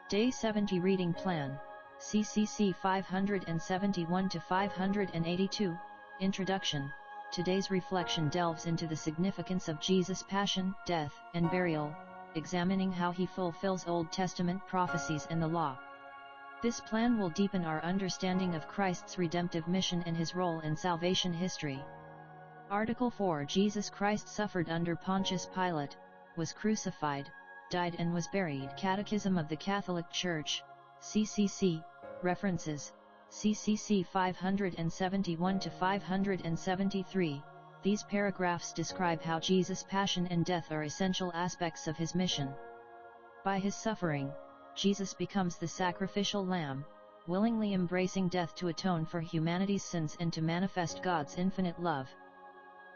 Day 70 Reading Plan, CCC 571-582, Introduction. Today's reflection delves into the significance of Jesus' passion, death, and burial, examining how he fulfills Old Testament prophecies and the law. This plan will deepen our understanding of Christ's redemptive mission and his role in salvation history. Article 4 Jesus Christ suffered under Pontius Pilate, was crucified, died and was buried. Catechism of the Catholic Church, CCC, references, CCC 571-573, these paragraphs describe how Jesus' passion and death are essential aspects of his mission. By his suffering, Jesus becomes the sacrificial lamb, willingly embracing death to atone for humanity's sins and to manifest God's infinite love.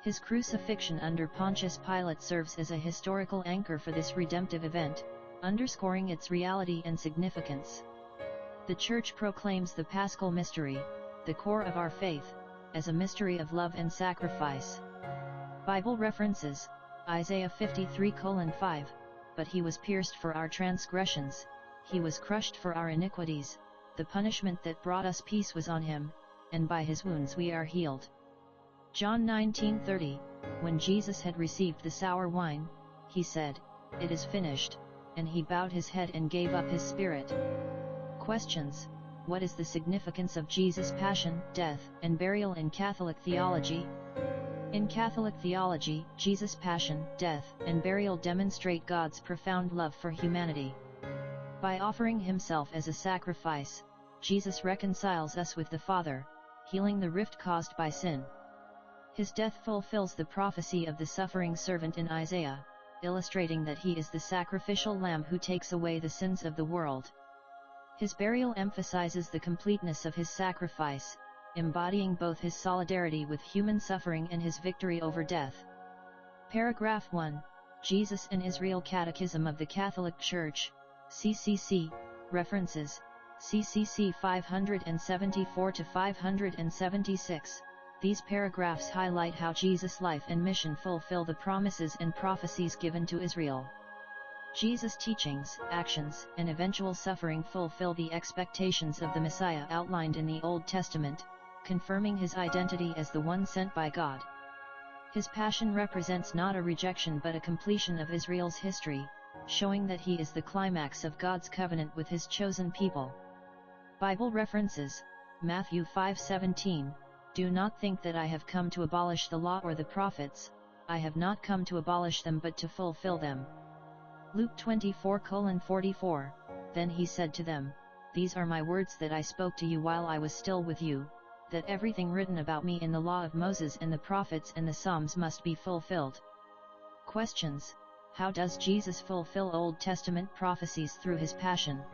His crucifixion under Pontius Pilate serves as a historical anchor for this redemptive event, underscoring its reality and significance. The Church proclaims the Paschal Mystery, the core of our faith, as a mystery of love and sacrifice. Bible references, Isaiah 53:5, But he was pierced for our transgressions, he was crushed for our iniquities, the punishment that brought us peace was on him, and by his wounds we are healed. John 19:30, When Jesus had received the sour wine, he said, It is finished, and he bowed his head and gave up his spirit. Questions: What is the significance of Jesus' passion, death, and burial in Catholic theology? In Catholic theology, Jesus' passion, death, and burial demonstrate God's profound love for humanity. By offering himself as a sacrifice, Jesus reconciles us with the Father, healing the rift caused by sin. His death fulfills the prophecy of the suffering servant in Isaiah, illustrating that he is the sacrificial lamb who takes away the sins of the world. His burial emphasizes the completeness of his sacrifice, embodying both his solidarity with human suffering and his victory over death. Paragraph 1, Jesus and Israel Catechism of the Catholic Church, CCC, references, CCC 574-576. These paragraphs highlight how Jesus' life and mission fulfill the promises and prophecies given to Israel. Jesus' teachings, actions, and eventual suffering fulfill the expectations of the Messiah outlined in the Old Testament, confirming his identity as the one sent by God. His passion represents not a rejection but a completion of Israel's history, showing that he is the climax of God's covenant with his chosen people. Bible references, Matthew 5:17, Do not think that I have come to abolish the law or the prophets, I have not come to abolish them but to fulfill them. Luke 24:44, Then he said to them, These are my words that I spoke to you while I was still with you, that everything written about me in the law of Moses and the prophets and the Psalms must be fulfilled. Questions: How does Jesus fulfill Old Testament prophecies through his passion?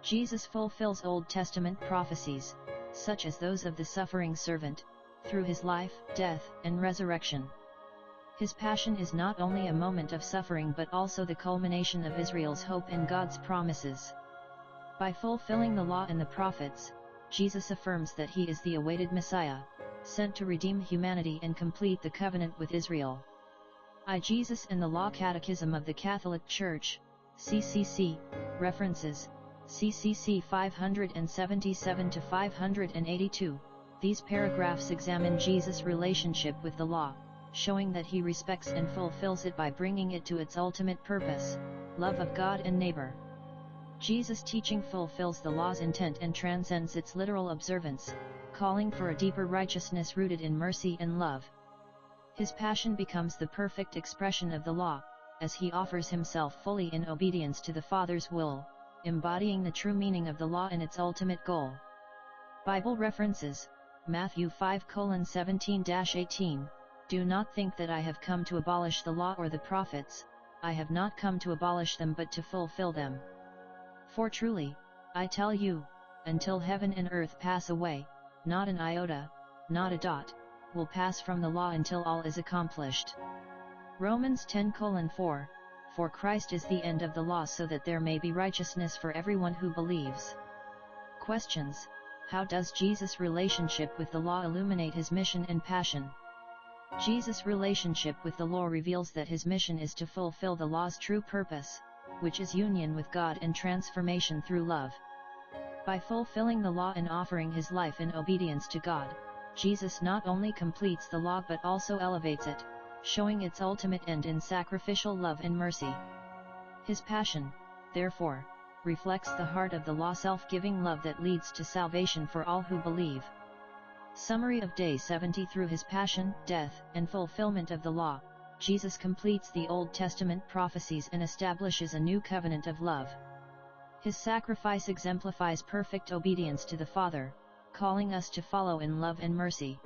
Jesus fulfills Old Testament prophecies, such as those of the suffering servant, through his life, death, and resurrection. His passion is not only a moment of suffering but also the culmination of Israel's hope in God's promises. By fulfilling the law and the prophets, Jesus affirms that he is the awaited Messiah, sent to redeem humanity and complete the covenant with Israel. Jesus and the Law Catechism of the Catholic Church, CCC, references, CCC 577-582, these paragraphs examine Jesus' relationship with the law, showing that he respects and fulfills it by bringing it to its ultimate purpose, love of God and neighbor. Jesus' teaching fulfills the law's intent and transcends its literal observance, calling for a deeper righteousness rooted in mercy and love. His passion becomes the perfect expression of the law, as he offers himself fully in obedience to the Father's will, embodying the true meaning of the law and its ultimate goal. Bible references, Matthew 5:17-18, Do not think that I have come to abolish the law or the prophets, I have not come to abolish them but to fulfill them. For truly, I tell you, until heaven and earth pass away, not an iota, not a dot, will pass from the law until all is accomplished. Romans 10:4, For Christ is the end of the law so that there may be righteousness for everyone who believes. Questions: How does Jesus' relationship with the law illuminate his mission and passion? Jesus' relationship with the law reveals that his mission is to fulfill the law's true purpose, which is union with God and transformation through love. By fulfilling the law and offering his life in obedience to God, Jesus not only completes the law but also elevates it, showing its ultimate end in sacrificial love and mercy. His passion, therefore, reflects the heart of the law, self-giving love that leads to salvation for all who believe. Summary of Day 70. Through his passion, death, and fulfillment of the law, Jesus completes the Old Testament prophecies and establishes a new covenant of love. His sacrifice exemplifies perfect obedience to the Father, calling us to follow in love and mercy.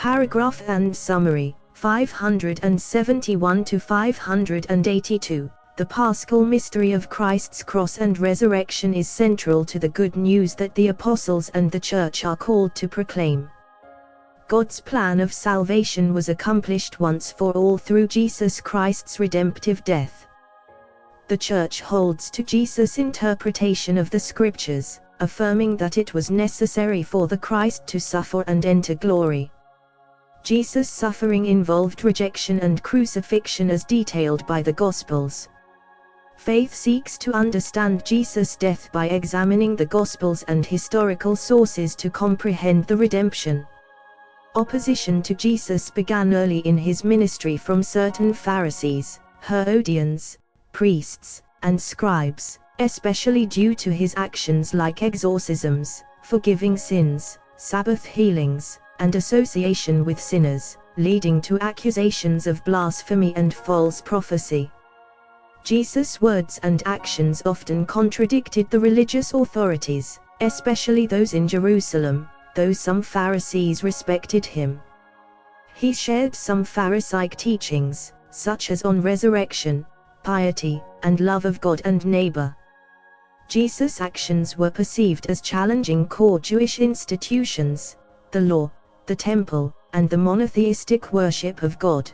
Paragraph and summary, 571 to 582. The Paschal mystery of Christ's cross and resurrection is central to the good news that the apostles and the Church are called to proclaim. God's plan of salvation was accomplished once for all through Jesus Christ's redemptive death. The Church holds to Jesus' interpretation of the Scriptures, affirming that it was necessary for the Christ to suffer and enter glory. Jesus' suffering involved rejection and crucifixion as detailed by the Gospels. Faith seeks to understand Jesus' death by examining the Gospels and historical sources to comprehend the redemption. Opposition to Jesus began early in his ministry from certain Pharisees, Herodians, priests, and scribes, especially due to his actions like exorcisms, forgiving sins, Sabbath healings, and association with sinners, leading to accusations of blasphemy and false prophecy. Jesus' words and actions often contradicted the religious authorities, especially those in Jerusalem, though some Pharisees respected him. He shared some Pharisaic teachings, such as on resurrection, piety, and love of God and neighbor. Jesus' actions were perceived as challenging core Jewish institutions, the law, the temple, and the monotheistic worship of God.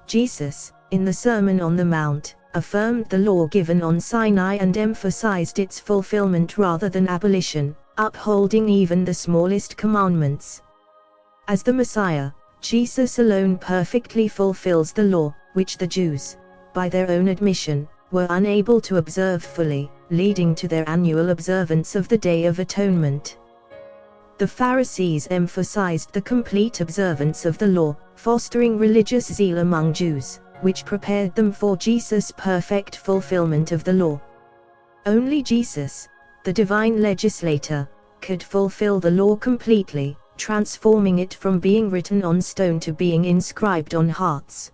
Jesus, in the Sermon on the Mount, affirmed the law given on Sinai and emphasized its fulfillment rather than abolition, upholding even the smallest commandments. As the Messiah, Jesus alone perfectly fulfills the law, which the Jews, by their own admission, were unable to observe fully, leading to their annual observance of the Day of Atonement. The Pharisees emphasized the complete observance of the law, fostering religious zeal among Jews, which prepared them for Jesus' perfect fulfillment of the law. Only Jesus, the divine legislator, could fulfill the law completely, transforming it from being written on stone to being inscribed on hearts.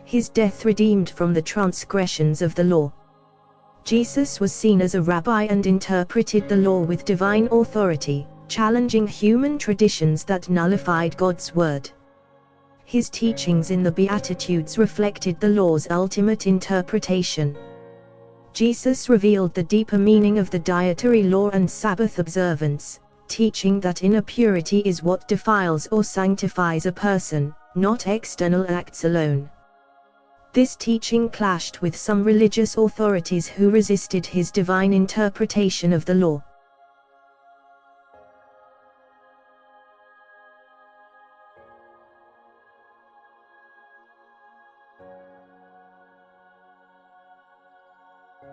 His death redeemed from the transgressions of the law. Jesus was seen as a rabbi and interpreted the law with divine authority, challenging human traditions that nullified God's word. His teachings in the Beatitudes reflected the law's ultimate interpretation. Jesus revealed the deeper meaning of the dietary law and Sabbath observance, teaching that inner purity is what defiles or sanctifies a person, not external acts alone. This teaching clashed with some religious authorities who resisted his divine interpretation of the law.